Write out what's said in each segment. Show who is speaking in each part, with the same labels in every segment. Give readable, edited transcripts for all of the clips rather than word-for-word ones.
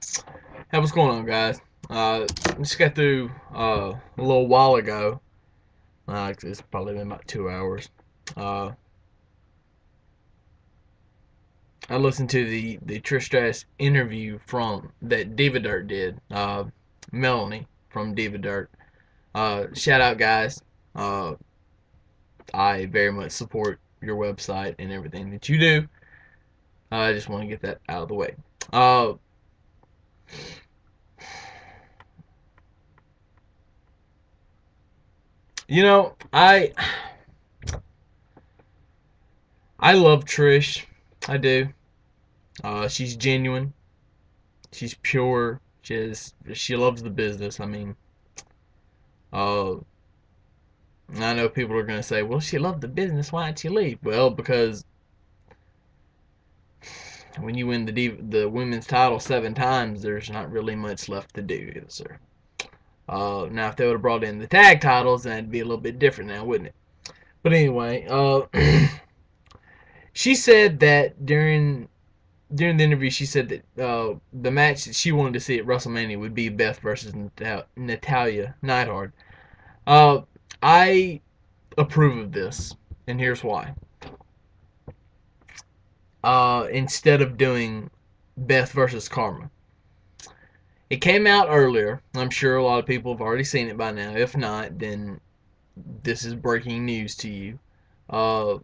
Speaker 1: Hey, what's going on, guys? Just got through a little while ago. It's probably been about 2 hours. Uh, I listened to the Trish Stratus interview from that Diva Dirt did. Melanie from Diva Dirt. Shout out, guys. Uh, I very much support your website and everything that you do. I just want to get that out of the way. Uh, you know, I love Trish. I do. She's genuine. She's pure. She loves the business. I mean, uh, I know people are gonna say, "Well, she loved the business. Why'd she leave?" Well, because when you win the women's title 7 times, there's not really much left to do, sir. Now if they would have brought in the tag titles, then it'd be a little bit different now, wouldn't it? But anyway, she said that during the interview, she said that the match that she wanted to see at WrestleMania would be Beth versus Natalia Neidhart. Uh, I approve of this, and here's why. Instead of doing Beth versus Karma, it came out earlier. I'm sure a lot of people have already seen it by now. If not, then this is breaking news to you. Uh,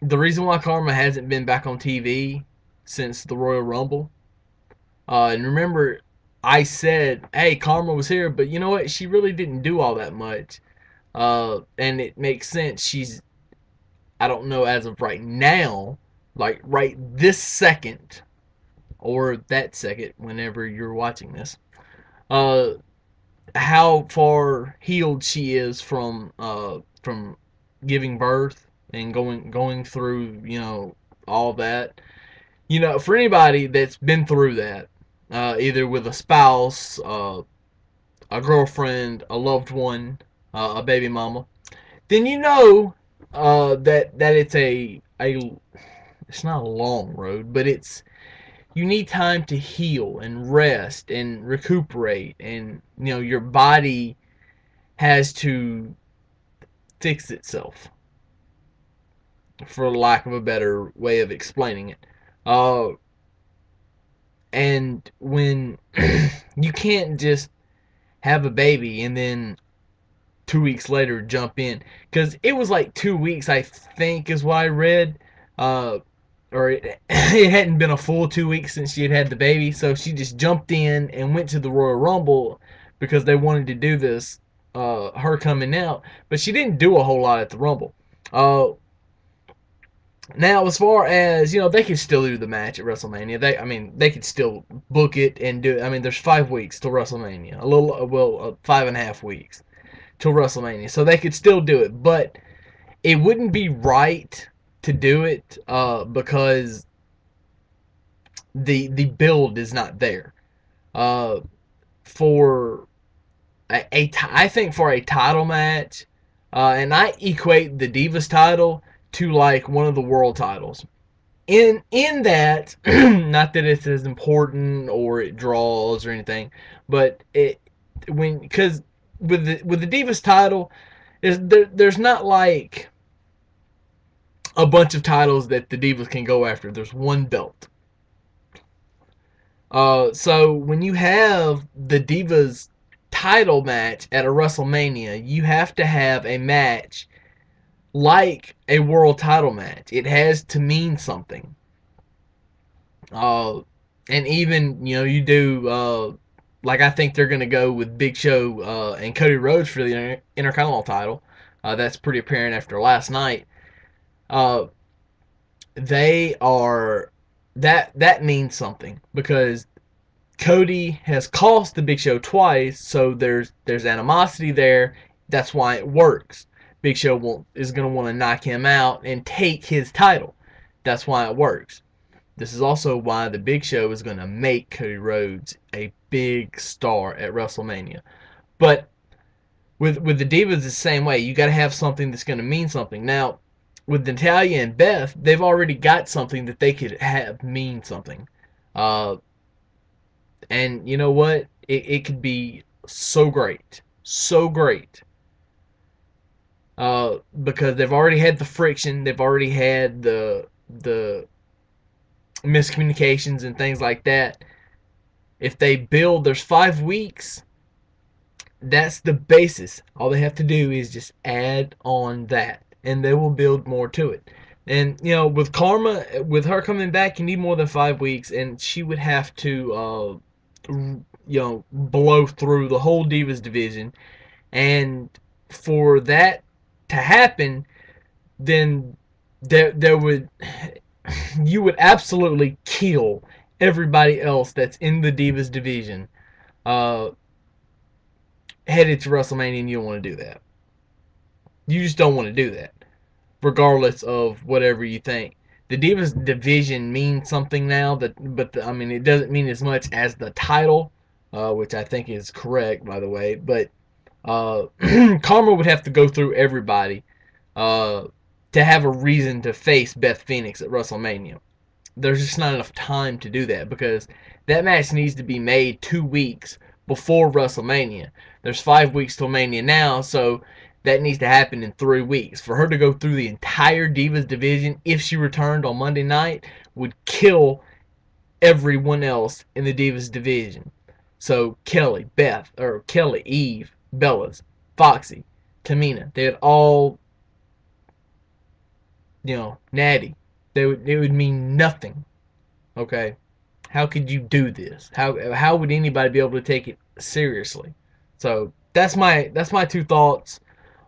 Speaker 1: the reason why Karma hasn't been back on TV since the Royal Rumble. And remember, I said, hey, Karma was here, but you know what? She really didn't do all that much. And it makes sense. I don't know as of right now, like right this second, or that second, whenever you're watching this, uh, how far healed she is from giving birth and going through, all that. For anybody that's been through that, either with a spouse, a girlfriend, a loved one, a baby mama, then that it's not a long road, but you need time to heal and rest and recuperate, and your body has to fix itself, for lack of a better way of explaining it. Uh, and when you can't just have a baby and then 2 weeks later jump in, because it was like 2 weeks, I think, is what I read. Or it hadn't been a full 2 weeks since she had the baby, so she just jumped in and went to the Royal Rumble because they wanted to do this, her coming out, but she didn't do a whole lot at the Rumble. Uh, Now, as far as they could still do the match at WrestleMania. They could still book it and do it. I mean, there's 5 weeks till WrestleMania. A little, well, 5.5 weeks till WrestleMania, so they could still do it. But it wouldn't be right to do it because the build is not there. Uh, for I think for a title match, and I equate the Divas title to like one of the world titles. In that, not that it's as important or it draws or anything, but because with the Divas title, there's not like a bunch of titles that the Divas can go after. There's one belt. So when you have the Divas title match at a WrestleMania, you have to have a match like a world title match. It has to mean something. Uh, and even you do like I think they're gonna go with Big Show and Cody Rhodes for the Intercontinental title. That's pretty apparent after last night. Uh, they are that means something because Cody has cost the Big Show twice, so there's animosity there. That's why it works. Big Show is going to want to knock him out and take his title. That's why it works. This is also why the Big Show is going to make Cody Rhodes a big star at WrestleMania. But with the Divas, the same way. You got to have something that's going to mean something. Now, with Natalia and Beth, they've already got something that they could have mean something. Uh, And you know what? It could be so great. So great. Because they've already had the friction, they've already had the miscommunications and things like that. If they build, there's 5 weeks. That's the basis. All they have to do is just add on that, and they will build more to it. And with Karma, with her coming back, you need more than 5 weeks, and she would have to, blow through the whole Divas division. And for that to happen, then there would you would absolutely kill everybody else that's in the Divas division uh, headed to WrestleMania, and you don't want to do that. You just don't want to do that, regardless of whatever you think. The Divas division means something now, I mean, it doesn't mean as much as the title, which I think is correct, by the way. But Karma would have to go through everybody uh, to have a reason to face Beth Phoenix at WrestleMania. There's just not enough time to do that because that match needs to be made 2 weeks before WrestleMania. There's 5 weeks till Mania now, so that needs to happen in 3 weeks. For her to go through the entire Divas division, if she returned on Monday night, would kill everyone else in the Divas division. So Kelly, Eve, Bellas, Foxy, Tamina, they'd all, natty. It would mean nothing. Okay, how could you do this? How would anybody be able to take it seriously? So that's my 2 thoughts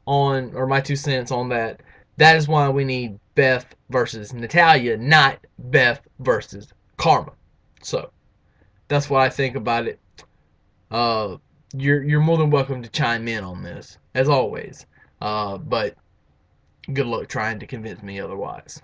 Speaker 1: on, or my 2 cents on that. That is why we need Beth versus Natalya, not Beth versus Karma. So that's what I think about it. Uh, you're more than welcome to chime in on this, as always. But good luck trying to convince me otherwise.